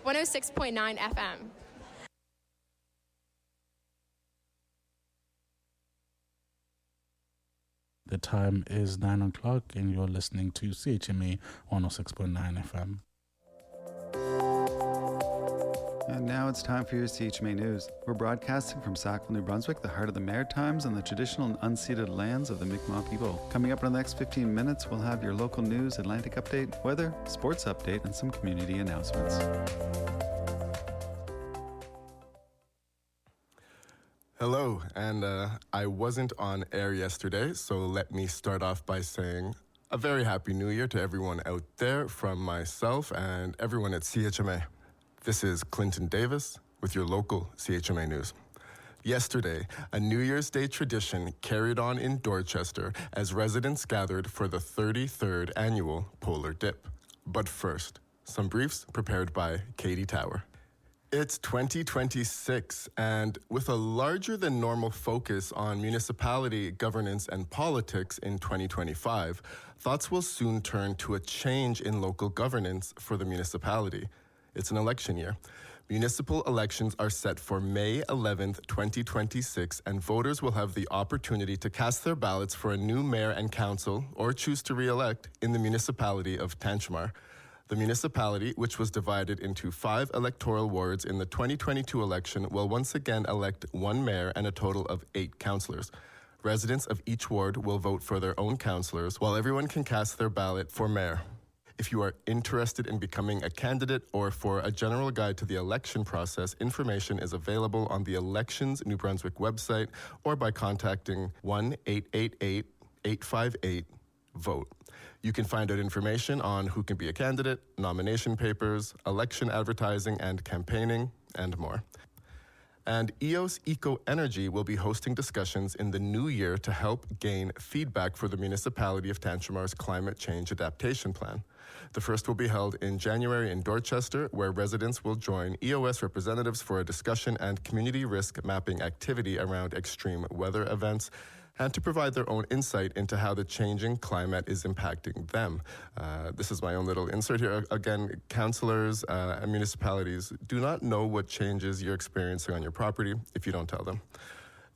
106.9 FM. The time is 9 o'clock and you're listening to CHMA 106.9 FM. And now it's time for your CHMA News. We're broadcasting from Sackville, New Brunswick, the heart of the Maritimes and the traditional and unceded lands of the Mi'kmaq people. Coming up in the next 15 minutes, we'll have your local news, Atlantic update, weather, sports update, and some community announcements. Hello, and I wasn't on air yesterday, so let me start off by saying a very happy new year to everyone out there from myself and everyone at CHMA. This is Clinton Davis with your local CHMA News. Yesterday, a New Year's Day tradition carried on in Dorchester as residents gathered for the 33rd annual Polar Dip. But first, some briefs prepared by Katie Tower. It's 2026, and with a larger than normal focus on municipality governance and politics in 2025, thoughts will soon turn to a change in local governance for the municipality. It's an election year. Municipal elections are set for May 11th, 2026, and voters will have the opportunity to cast their ballots for a new mayor and council or choose to re-elect in the municipality of Tantramar. The municipality, which was divided into 5 electoral wards in the 2022 election, will once again elect one mayor and a total of 8 councillors. Residents of each ward will vote for their own councillors, while everyone can cast their ballot for mayor. If you are interested in becoming a candidate or for a general guide to the election process, information is available on the Elections New Brunswick website or by contacting 1-888-858-VOTE. You can find out information on who can be a candidate, nomination papers, election advertising and campaigning, and more. And EOS Eco Energy will be hosting discussions in the new year to help gain feedback for the municipality of Tantramar's climate change adaptation plan. The first will be held in January in Dorchester, where residents will join EOS representatives for a discussion and community risk mapping activity around extreme weather events, and to provide their own insight into how the changing climate is impacting them. This is my own little insert here. Again, councillors and municipalities do not know what changes you're experiencing on your property if you don't tell them.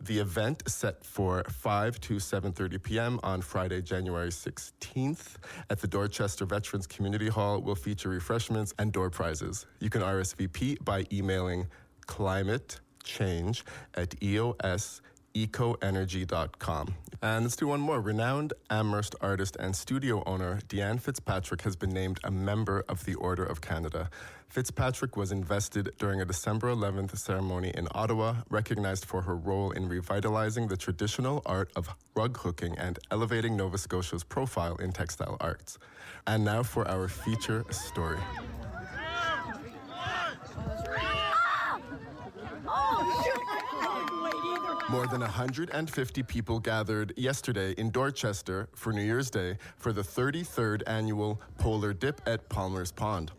The event set for 5 to 7:30 p.m. on Friday, January 16th at the Dorchester Veterans Community Hall will feature refreshments and door prizes. You can RSVP by emailing climatechange@eosecoenergy.com. And let's do one more. Renowned Amherst artist and studio owner Deanne Fitzpatrick has been named a member of the Order of Canada. Fitzpatrick was invested during a December 11th ceremony in Ottawa, recognized for her role in revitalizing the traditional art of rug hooking and elevating Nova Scotia's profile in textile arts. And now for our feature story. More than 150 people gathered yesterday in Dorchester for New Year's Day for the 33rd annual Polar Dip at Palmer's Pond.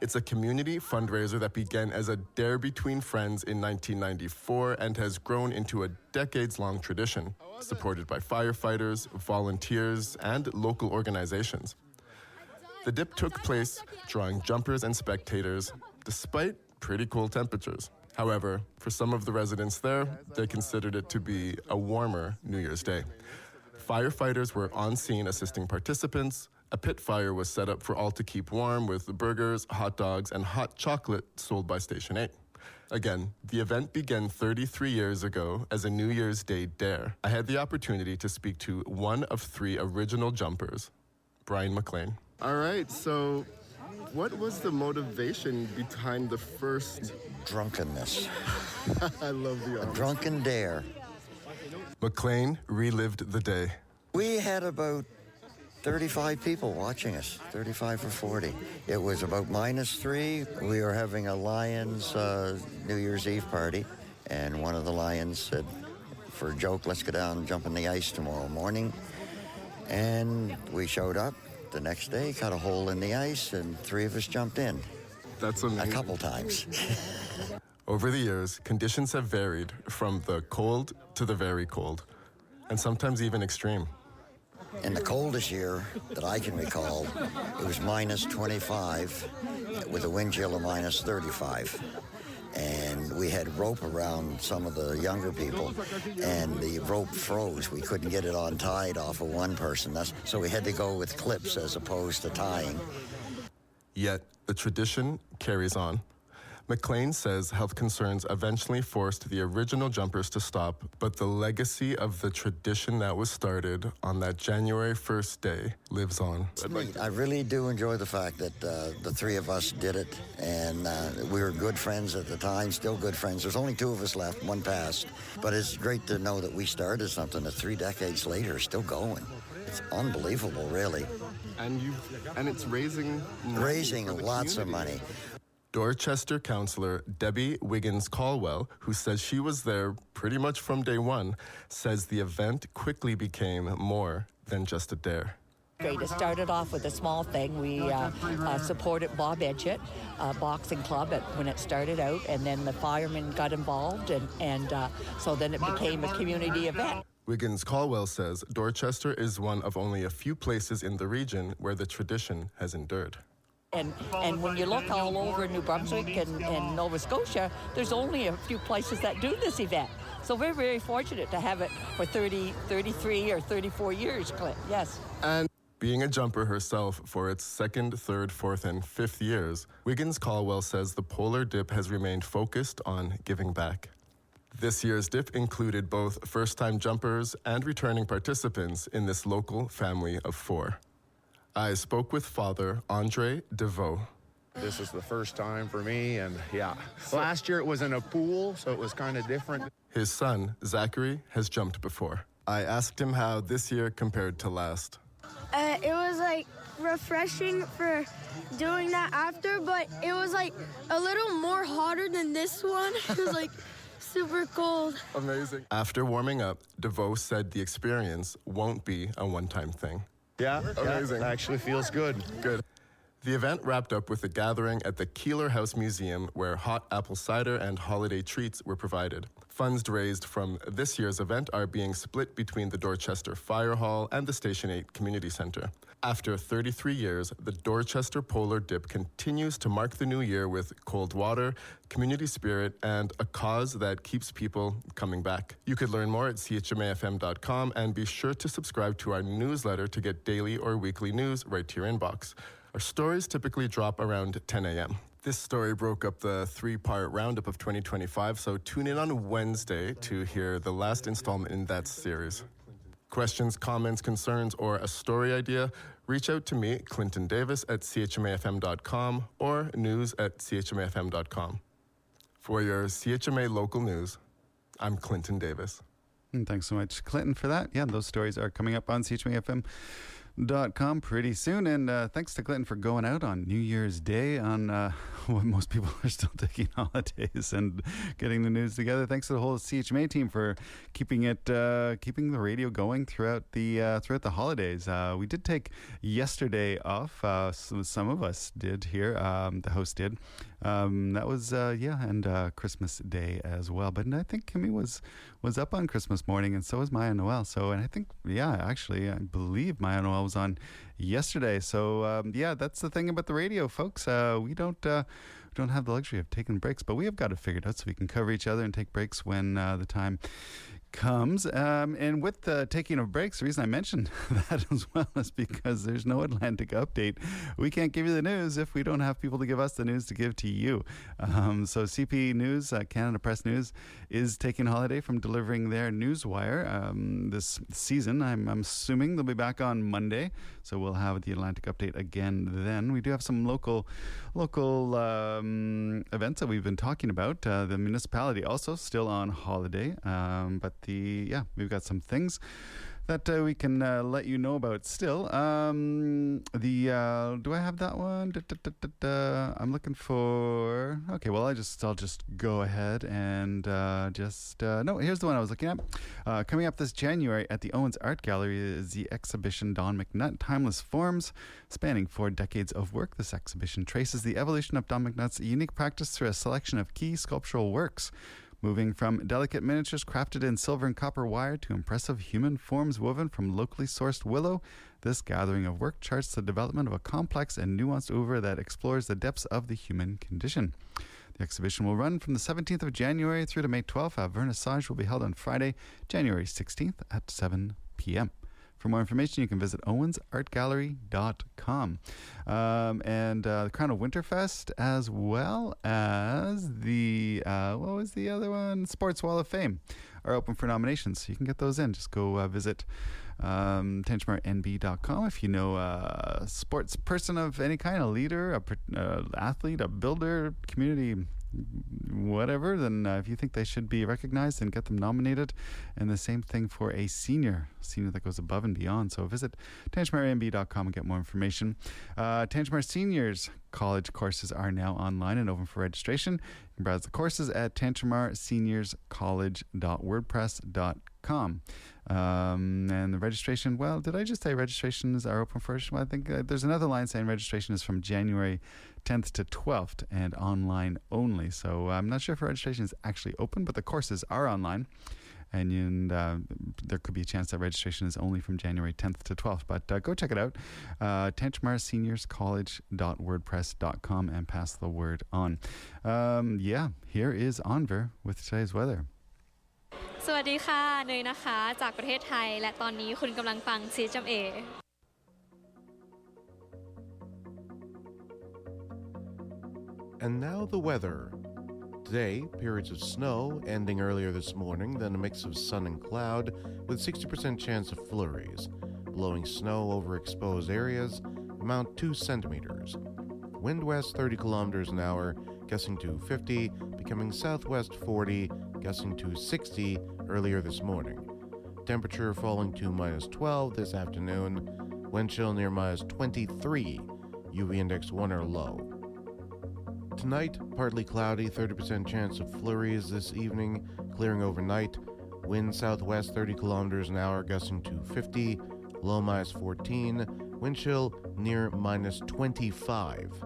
It's a community fundraiser that began as a dare between friends in 1994 and has grown into a decades-long tradition, supported by firefighters, volunteers, and local organizations. The dip took place drawing jumpers and spectators, despite pretty cool temperatures. However, for some of the residents there, they considered it to be a warmer New Year's Day. Firefighters were on scene assisting participants. A pit fire was set up for all to keep warm with burgers, hot dogs, and hot chocolate sold by Station 8. Again, the event began 33 years ago as a New Year's Day dare. I had the opportunity to speak to one of 3 original jumpers, Brian McLean. All right, so what was the motivation behind the first? Drunkenness. I love the honor. A drunken dare. McLean relived the day. We had about 35 people watching us, 35 or 40. It was about -3. We were having a Lions New Year's Eve party, and one of the Lions said, for a joke, let's go down and jump in the ice tomorrow morning. And we showed up the next day, cut a hole in the ice, and 3 of us jumped in. That's amazing. A couple times. Over the years, conditions have varied from the cold to the very cold, and sometimes even extreme. In the coldest year that I can recall, it was minus 25 with a wind chill of minus 35. And we had rope around some of the younger people, and the rope froze. We couldn't get it untied off of one person. So we had to go with clips as opposed to tying. Yet, the tradition carries on. McLean says health concerns eventually forced the original jumpers to stop, but the legacy of the tradition that was started on that January 1st day lives on. I really do enjoy the fact that the three of us did it, and we were good friends at the time, still good friends. There's only two of us left, one passed, but it's great to know that we started something that 3 decades later is still going. It's unbelievable, really. And it's raising lots of money. Dorchester councillor Debbie Wiggins-Caldwell, who says she was there pretty much from day one, says the event quickly became more than just a dare. Great. It started off with a small thing. We supported Bob Edgett boxing club when it started out, and then the firemen got involved, and so then it became a community event. Wiggins-Caldwell says Dorchester is one of only a few places in the region where the tradition has endured. And when you look all over New Brunswick and Nova Scotia, there's only a few places that do this event. So we're very fortunate to have it for 30, 33, or 34 years, Clint. Yes. And being a jumper herself for its 2nd, 3rd, 4th, and 5th years, Wiggins-Caldwell says the Polar Dip has remained focused on giving back. This year's dip included both first-time jumpers and returning participants in this local family of 4. I spoke with Father Andre DeVoe. This is the first time for me, and yeah. Last year it was in a pool, so it was kind of different. His son, Zachary, has jumped before. I asked him how this year compared to last. It was like refreshing for doing that after, but it was like a little more hotter than this one. It was like super cold. Amazing. After warming up, DeVoe said the experience won't be a one-time thing. Yeah, amazing. It actually feels good. Good. The event wrapped up with a gathering at the Keeler House Museum where hot apple cider and holiday treats were provided. Funds raised from this year's event are being split between the Dorchester Fire Hall and the Station 8 Community Centre. After 33 years, the Dorchester Polar Dip continues to mark the new year with cold water, community spirit, and a cause that keeps people coming back. You could learn more at chmafm.com and be sure to subscribe to our newsletter to get daily or weekly news right to your inbox. Our stories typically drop around 10 a.m. This story broke up the 3-part roundup of 2025, so tune in on Wednesday to hear the last installment in that series. Questions, comments, concerns, or a story idea, reach out to me, Clinton Davis, at chmafm.com or news@chmafm.com. For your CHMA local news, I'm Clinton Davis. And thanks so much, Clinton, for that. Yeah, those stories are coming up on CHMAFM.com pretty soon. And thanks to Clinton for going out on New Year's Day on when most people are still taking holidays and getting the news together. Thanks to the whole CHMA team for keeping the radio going throughout the holidays. We did take yesterday off. Some of us did here. The host did. That was and Christmas Day as well. But I think Kimmy was up on Christmas morning, and so was Maya Noel. So, and I think I believe Maya Noel was on yesterday. So that's the thing about the radio, folks. We don't have the luxury of taking breaks, but we have got it figured out so we can cover each other and take breaks when the time comes. And with the taking of breaks, the reason I mentioned that as well is because there's no Atlantic update. We can't give you the news if we don't have people to give us the news to give to you. So CP News, Canada Press News, is taking holiday from delivering their newswire this season. I'm assuming they'll be back on Monday, so we'll have the Atlantic update again then. We do have some local events that we've been talking about. The municipality also still on holiday, but we've got some things that we can let you know about still. Do I have that one? I'm looking for. Okay, well I'll just go ahead and no. Here's the one I was looking at. Coming up this January at the Owens Art Gallery is the exhibition Don McNutt: Timeless Forms, spanning 4 decades of work. This exhibition traces the evolution of Don McNutt's unique practice through a selection of key sculptural works. Moving from delicate miniatures crafted in silver and copper wire to impressive human forms woven from locally sourced willow, this gathering of work charts the development of a complex and nuanced oeuvre that explores the depths of the human condition. The exhibition will run from the 17th of January through to May 12th. A vernissage will be held on Friday, January 16th at 7 p.m. For more information, you can visit owensartgallery.com. And the Crown of Winterfest, as well as the, what was the other one? Sports Wall of Fame are open for nominations. So you can get those in. Just go visit tenchmarnb.com. If you know a sports person of any kind, a leader, a athlete, a builder, community, whatever, then if you think they should be recognized, then get them nominated. And the same thing for a senior that goes above and beyond. So visit tenchmarnb.com and get more information. Tenchmar Seniors College courses are now online and open for registration. You can browse the courses at tenchmarseniorscollege.wordpress.com. And the registration, well, did I just say registrations are open first? Well, I think there's another line saying registration is from January 10th to 12th and online only. So I'm not sure if registration is actually open, but the courses are online. And there could be a chance that registration is only from January 10th to 12th. But go check it out, tenchmarseniorscollege.wordpress.com, and pass the word on. Here is Anver with today's weather. สวัสดีค่ะเนยนะคะจากประเทศไทยและตอนนี้คุณกำลังฟัง CHMA And now the weather. Today, periods of snow ending earlier this morning, then a mix of sun and cloud with 60% chance of flurries. Blowing snow over exposed areas, amount 2 centimeters. Wind west 30 kilometers an hour, gusting to 50, becoming southwest 40, gusting to 60 earlier this morning. Temperature falling to minus 12 this afternoon. Wind chill near minus 23. UV index 1 or low. Tonight, partly cloudy, 30% chance of flurries this evening, clearing overnight. Wind southwest 30 kilometers an hour, gusting to 50, low minus 14. Wind chill near minus 25.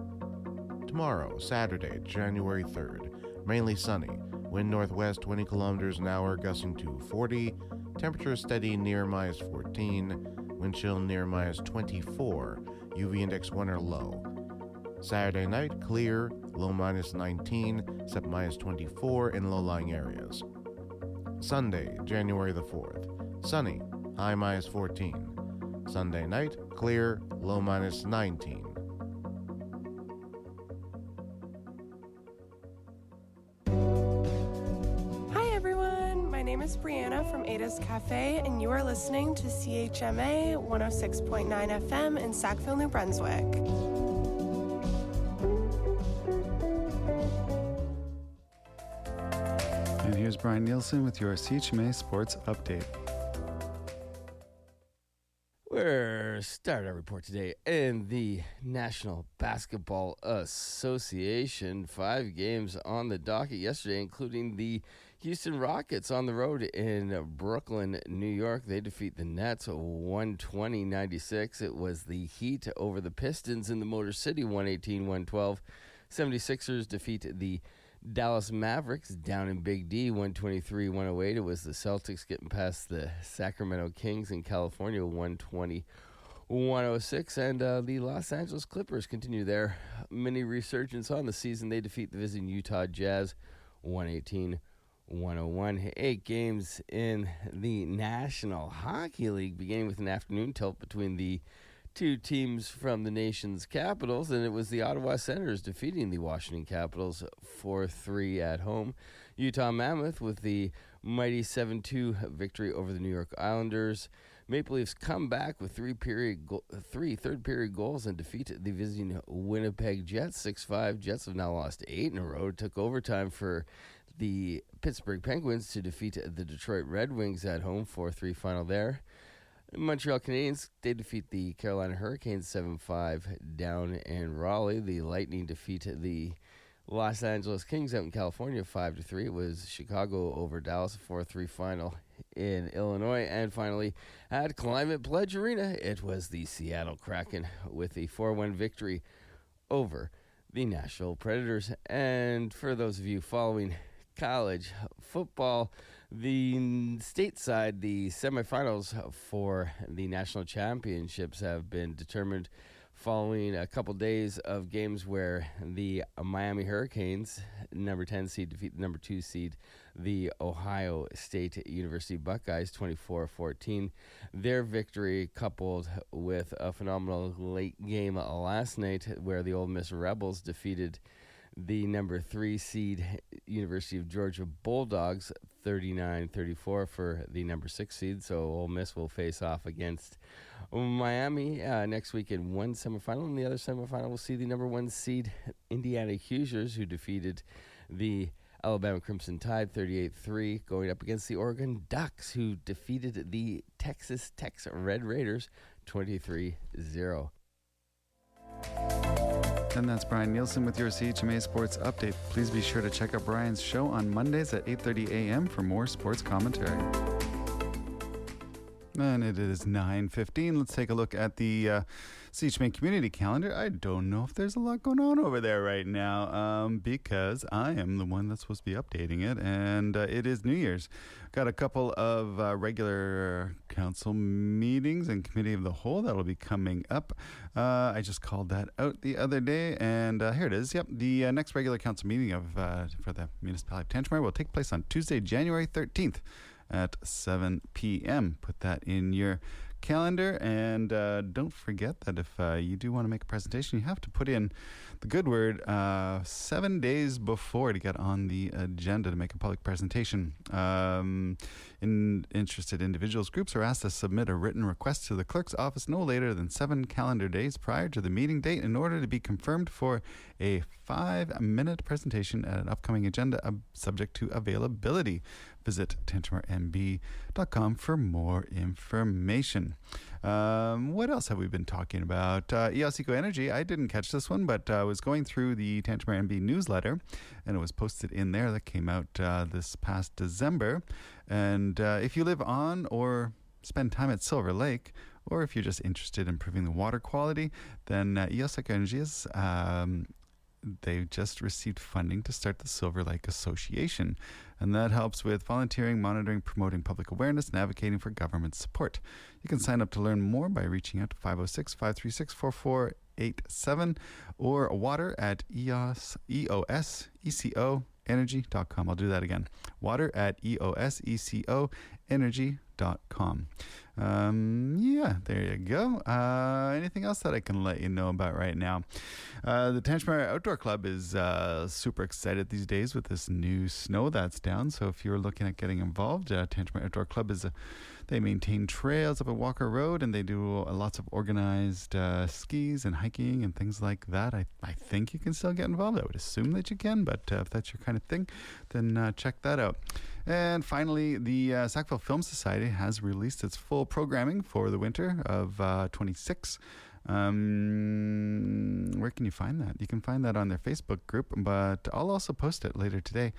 Tomorrow, Saturday, January 3rd, mainly sunny. Wind northwest 20 kilometers an hour, gusting to 40. Temperature steady near minus 14. Wind chill near minus 24. UV index 1 or low. Saturday night, clear, low minus 19, except minus 24 in low-lying areas. Sunday, January the 4th, sunny, high minus 14. Sunday night, clear, low minus 19. Hi everyone, my name is Brianna from Ada's Cafe, and you are listening to CHMA 106.9 FM in Sackville, New Brunswick. And here's Brian Nielsen with your CHMA Sports Update. We're starting our report today in the National Basketball Association. 5 games on the docket yesterday, including the Houston Rockets on the road in Brooklyn, New York. They defeat the Nets 120-96. It was the Heat over the Pistons in the Motor City 118-112. 76ers defeat the Dallas Mavericks down in Big D 123-108. It was the Celtics getting past the Sacramento Kings in California 120-106. And the Los Angeles Clippers continue their mini resurgence on the season. They defeat the visiting Utah Jazz 118-101. 8 games in the National Hockey League, beginning with an afternoon tilt between the 2 teams from the nation's capitals, and it was the Ottawa Senators defeating the Washington Capitals 4-3 at home. Utah Mammoth with the mighty 7-2 victory over the New York Islanders. Maple Leafs come back with 3 third-period goals and defeat the visiting Winnipeg Jets 6-5. Jets have now lost 8 in a row. It took overtime for the Pittsburgh Penguins to defeat the Detroit Red Wings at home 4-3 final there. Montreal Canadiens, they defeat the Carolina Hurricanes 7-5 down in Raleigh. The Lightning defeat the Los Angeles Kings out in California 5-3. It was Chicago over Dallas, 4-3 final in Illinois. And finally, at Climate Pledge Arena, it was the Seattle Kraken with a 4-1 victory over the Nashville Predators. And for those of you following college football. The stateside, the semifinals for the national championships have been determined following a couple days of games where the Miami Hurricanes, number 10 seed, defeat the number 2 seed, the Ohio State University Buckeyes, 24-14. Their victory, coupled with a phenomenal late game last night where the Ole Miss Rebels defeated the number 3 seed University of Georgia Bulldogs, 39-34 for the number 6 seed. So Ole Miss will face off against Miami next week in one semifinal, and the other semifinal will see the number 1 seed Indiana Hoosiers, who defeated the Alabama Crimson Tide 38-3, going up against the Oregon Ducks, who defeated the Texas Tech Red Raiders 23-0. And that's Brian Nielsen with your CHMA Sports Update. Please be sure to check out Brian's show on Mondays at 8:30 a.m. for more sports commentary. And it is 9:15. Let's take a look at the CHMA community calendar. I don't know if there's a lot going on over there right now because I am the one that's supposed to be updating it, and it is New Year's. Got a couple of regular council meetings and committee of the whole that will be coming up. I just called that out the other day, and here it is. Yep, the next regular council meeting for the municipality of Tantramar will take place on Tuesday, January 13th. At 7 p.m. Put that in your calendar, and don't forget that if you do want to make a presentation, you have to put in the good word 7 days before to get on the agenda to make a public presentation. Interested individuals, groups are asked to submit a written request to the clerk's office no later than 7 calendar days prior to the meeting date in order to be confirmed for a 5-minute presentation at an upcoming agenda subject to availability. Visit tantramarmb.com for more information. What else have we been talking about? EOS Eco Energy. I didn't catch this one, but I was going through the Tantramar MB newsletter, and it was posted in there that came out this past December. And if you live on or spend time at Silver Lake, or if you're just interested in improving the water quality, then EOS Eco Energy is... They've just received funding to start the Silver Lake Association, and that helps with volunteering, monitoring, promoting public awareness, and advocating for government support. You can sign up to learn more by reaching out to 506-536-4487 or water at eosecoenergy.com. I'll do that again. Water at eosecoenergy.com. Yeah, there you go. Anything else that I can let you know about right now? The Tantramar Outdoor Club is super excited these days with this new snow that's down. So if you're looking at getting involved, Tantramar Outdoor Club they maintain trails up at Walker Road, and they do lots of organized skis and hiking and things like that. I think you can still get involved. I would assume that you can, but if that's your kind of thing, then check that out. And finally, the Sackville Film Society has released its full programming for the winter of 26. Where can you find that? You can find that on their Facebook group, but I'll also post it later today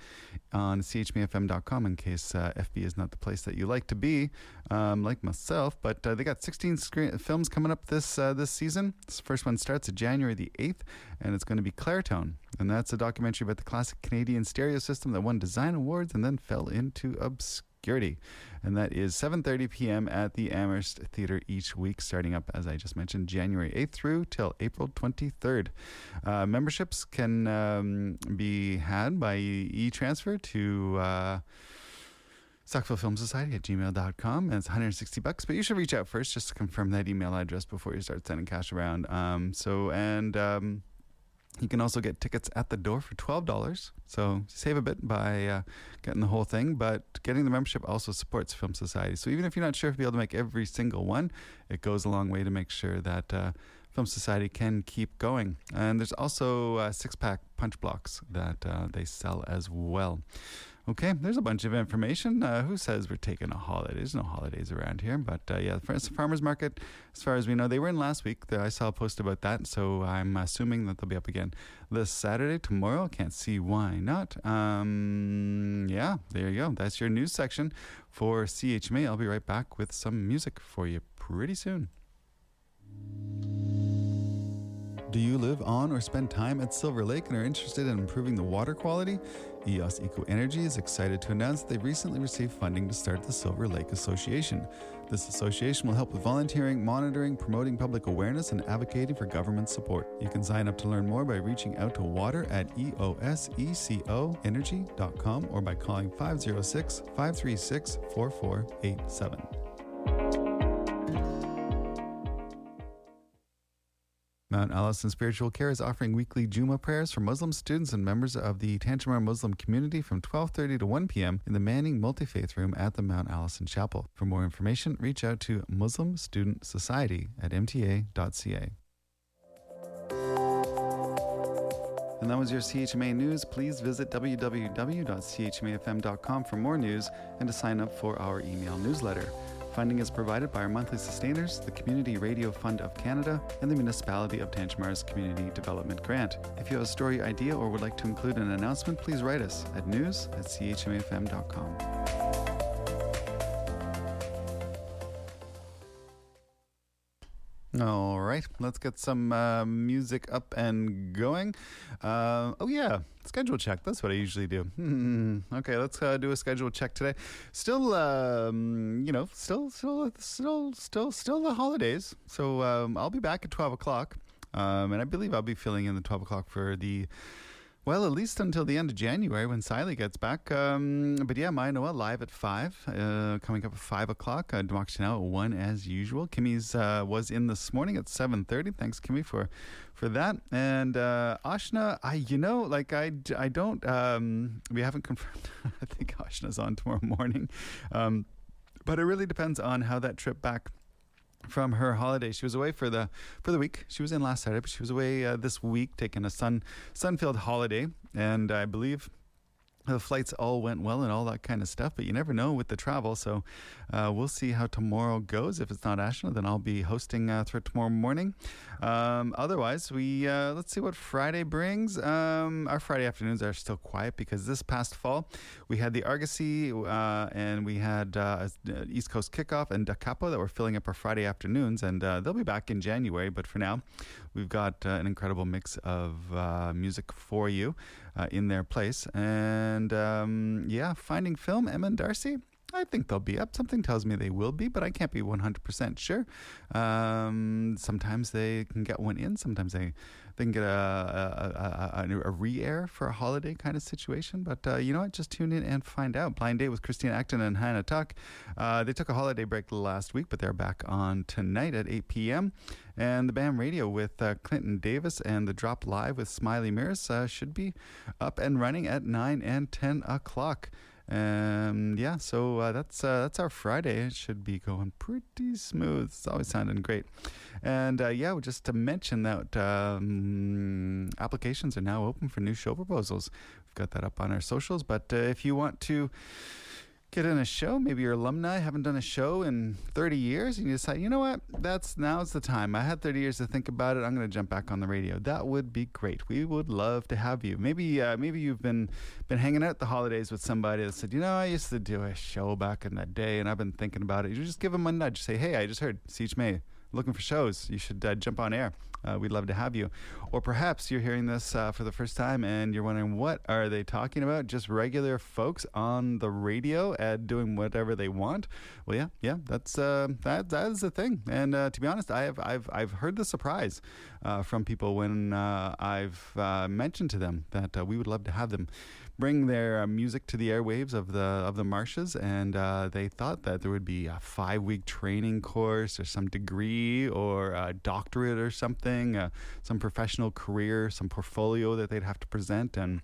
on chmafm.com in case FB is not the place that you like to be, like myself. But they got 16 films coming up this season. This first one starts at January the 8th, and it's going to be Clairtone. And that's a documentary about the classic Canadian stereo system that won design awards and then fell into obscurity. And that is 7:30 p.m. at the Amherst Theatre each week, starting up, as I just mentioned, January 8th through till April 23rd. Memberships can be had by e-transfer to Sackville Film Society at gmail.com, and it's $160, but you should reach out first just to confirm that email address before you start sending cash around. You can also get tickets at the door for $12, so save a bit by getting the whole thing, but getting the membership also supports Film Society. So even if you're not sure if you'll be able to make every single one, it goes a long way to make sure that Film Society can keep going. And there's also 6-pack punch blocks that they sell as well. Okay, there's a bunch of information. Who says we're taking a holiday? There's no holidays around here. But yeah, the farmers market, as far as we know, they were in last week. I saw a post about that, so I'm assuming that they'll be up again this Saturday, tomorrow. Can't see why not. Yeah, there you go. That's your news section for CHMA. I'll be right back with some music for you pretty soon. Do you live on or spend time at Silver Lake and are interested in improving the water quality? EOS Eco Energy is excited to announce that they've recently received funding to start the Silver Lake Association. This association will help with volunteering, monitoring, promoting public awareness, and advocating for government support. You can sign up to learn more by reaching out to water@eosecoenergy.com or by calling 506-536-4487. Mount Allison Spiritual Care is offering weekly Juma prayers for Muslim students and members of the Tanjamar Muslim community from 12:30 to 1 p.m. in the Manning Multi-Faith Room at the Mount Allison Chapel. For more information, reach out to Muslim Student Society at mta.ca. And that was your CHMA news. Please visit www.chmafm.com for more news and to sign up for our email newsletter. Funding is provided by our monthly sustainers, the Community Radio Fund of Canada, and the Municipality of Tanjamar's Community Development Grant. If you have a story idea or would like to include an announcement, please write us at news@chmafm.com. All right, let's get some music up and going. Schedule check. That's what I usually do. Okay, let's do a schedule check today. Still the holidays. So I'll be back at 12 o'clock, and I believe I'll be filling in the 12 o'clock for at least until the end of January when Siley gets back. But yeah, My Noel live at 5, coming up at 5 o'clock. Democracy Now! At 1 as usual. Kimmy's was in this morning at 7:30. Thanks, Kimmy, for that. And Ashna, I don't, we haven't confirmed. I think Ashna's on tomorrow morning. But it really depends on how that trip back from her holiday. She was away for the week. She was in last Saturday, but she was away this week taking a sun-filled holiday, and I believe the flights all went well and all that kind of stuff, but you never know with the travel, so we'll see how tomorrow goes. If it's not Ashna, then I'll be hosting through tomorrow morning. Otherwise, let's see what Friday brings. Our Friday afternoons are still quiet because this past fall we had the Argosy and we had East Coast Kickoff and Da Capo that were filling up our Friday afternoons, and they'll be back in January, but for now we've got an incredible mix of music for you in their place. And Finding Film, Emma and Darcy, I think they'll be up. Something tells me they will be, but I can't be 100% sure. Sometimes they can get one in. Sometimes they can get a re-air for a holiday kind of situation. But you know what? Just tune in and find out. Blind Date with Christine Acton and Hannah Tuck. They took a holiday break last week, but they're back on tonight at 8 p.m. And the BAM Radio with Clinton Davis and the Drop Live with Smiley Mears should be up and running at 9 and 10 o'clock. So that's our Friday. It should be going pretty smooth. It's always sounding great. And just to mention that applications are now open for new show proposals. We've got that up on our socials. But if you want to get in a show, maybe you're alumni, haven't done a show in 30 years, and you decide, you know what, now's the time. I had 30 years to think about it. I'm going to jump back on the radio. That would be great. We would love to have you. Maybe you've been hanging out at the holidays with somebody that said, I used to do a show back in that day, and I've been thinking about it. You just give them a nudge. Say, hey, I just heard CHMA looking for shows. You should jump on air. We'd love to have you. Or perhaps you're hearing this for the first time and you're wondering, what are they talking about? Just regular folks on the radio doing whatever they want. Well, yeah, that is the thing. And to be honest, I've heard the surprise from people when I've mentioned to them that we would love to have them bring their music to the airwaves of the marshes, and they thought that there would be a 5-week training course or some degree or a doctorate or something, some professional career, some portfolio that they'd have to present. And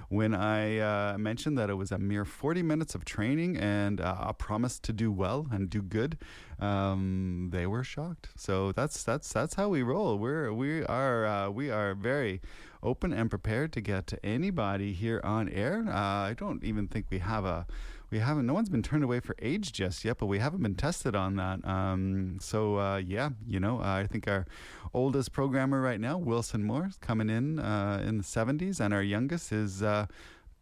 when I mentioned that it was a mere 40 minutes of training and a promise to do well and do good, they were shocked. So that's how we roll. We are very open and prepared to get to anybody here on air. I don't even think no one's been turned away for age just yet, but we haven't been tested on that. I think our oldest programmer right now, Wilson Moore, is coming in the 70s, and our youngest is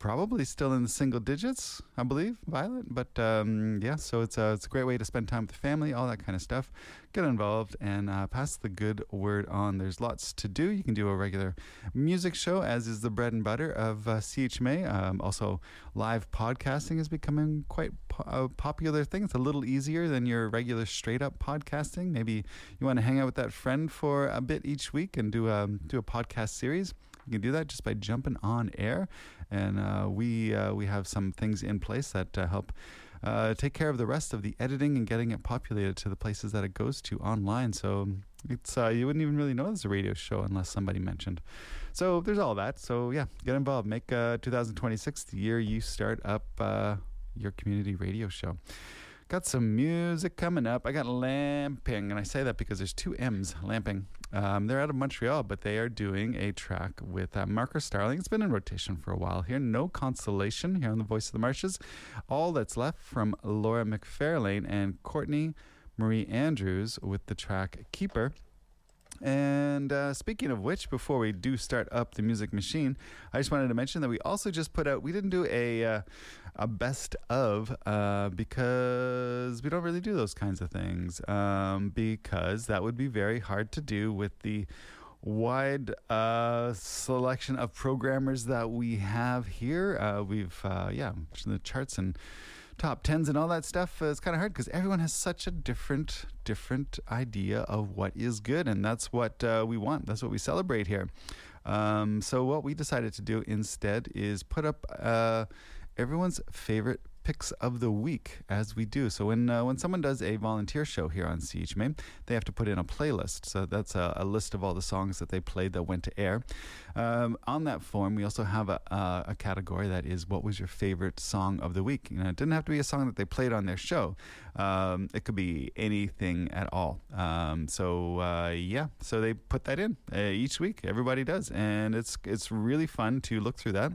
probably still in the single digits, I believe, Violet. But yeah, so it's a great way to spend time with the family, all that kind of stuff. Get involved and pass the good word on. There's lots to do. You can do a regular music show, as is the bread and butter of CHMA. Also, live podcasting is becoming quite a popular thing. It's a little easier than your regular straight-up podcasting. Maybe you want to hang out with that friend for a bit each week and do a podcast series. You can do that just by jumping on air, and we have some things in place that help take care of the rest of the editing and getting it populated to the places that it goes to online. So it's you wouldn't even really know there's a radio show unless somebody mentioned. So there's all that. So yeah, get involved. Make 2026 the year you start up your community radio show. Got some music coming up. I got Lamping, and I say that because there's two M's, Lamping. They're out of Montreal, but they are doing a track with Marcus Starling. It's been in rotation for a while here. No Consolation here on The Voice of the Marshes. All That's Left from Laura McFarlane and Courtney Marie Andrews with the track Keeper. And speaking of which, before we do start up the music machine, I just wanted to mention that we also just put out, we didn't do a best of because we don't really do those kinds of things, because that would be very hard to do with the wide selection of programmers that we have here. We've the charts and top 10s and all that stuff is kind of hard because everyone has such a different idea of what is good, and that's what we want. That's what we celebrate here. So what we decided to do instead is put up everyone's favorite picks of the week, as we do. So when someone does a volunteer show here on CHMA, they have to put in a playlist. So that's a list of all the songs that they played that went to air. On that form, we also have a category that is, what was your favorite song of the week? You know, it didn't have to be a song that they played on their show. It could be anything at all. So they put that in each week. Everybody does, and it's really fun to look through that.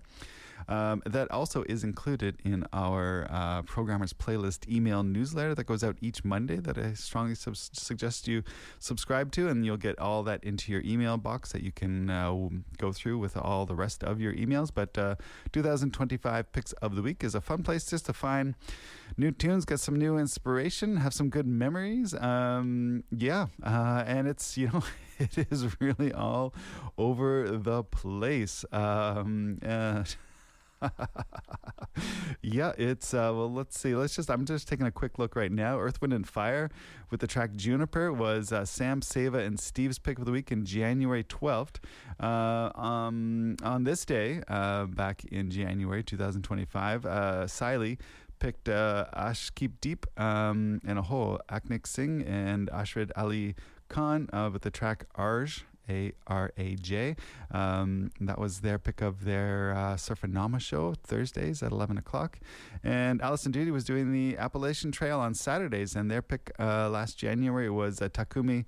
That also is included in our Programmers Playlist email newsletter that goes out each Monday that I strongly suggest you subscribe to, and you'll get all that into your email box that you can go through with all the rest of your emails. But 2025 Picks of the Week is a fun place just to find new tunes, get some new inspiration, have some good memories. And it's, it is really all over the place. Yeah, it's let's see. I'm just taking a quick look right now. Earth, Wind and Fire with the track Juniper was Sam Seva and Steve's pick of the week in January 12th. On this day, back in January 2025, Siley picked Ash Keep Deep and a whole Aknik Singh and Ashrid Ali Khan with the track Arj. ARAJ. That was their pick of their Surfanama show Thursdays at 11 o'clock. And Allison Duty was doing the Appalachian Trail on Saturdays, and their pick last January was Takumi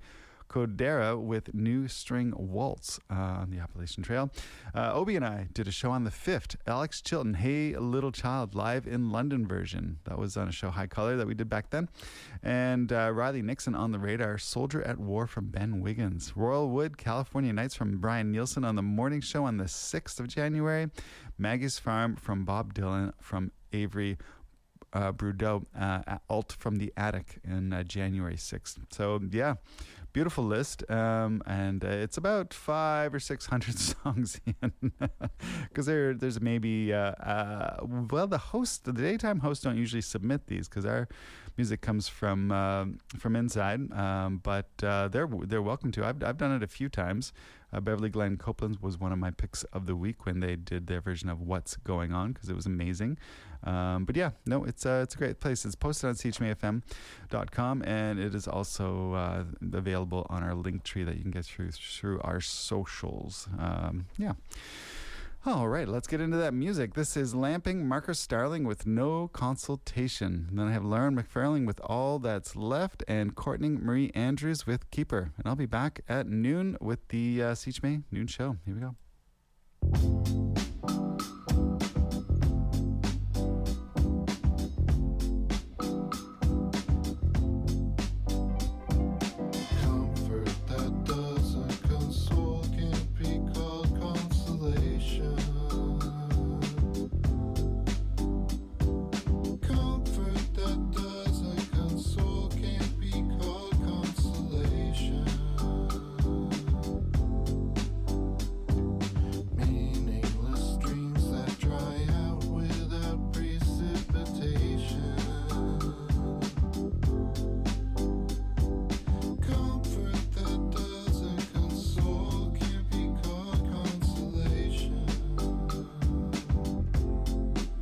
Kodera with New String Waltz on the Appalachian Trail. Obi and I did a show on the 5th. Alex Chilton, Hey Little Child, live in London version. That was on a show High Color that we did back then. And Riley Nixon on the radar, Soldier at War from Ben Wiggins. Royal Wood, California Nights from Brian Nielsen on the morning show on the 6th of January. Maggie's Farm from Bob Dylan from Avery Brudeau, Alt from the Attic in January 6th. So, yeah. Beautiful list, and it's about 500 or 600 songs in, because there's maybe the daytime hosts don't usually submit these because our music comes from inside, but they're welcome to. I've done it a few times. Beverly Glenn Copeland's was one of my picks of the week when they did their version of What's Going On, because it was amazing. But yeah, no, it's a great place. It's posted on chmafm.com, and it is also available on our link tree that you can get through our socials. Yeah. All right, let's get into that music. This is Lamping, Marcus Starling with No Consultation. And then I have Lauren McFarlane with All That's Left, and Courtney Marie Andrews with Keeper. And I'll be back at noon with the CHMA Noon Show. Here we go.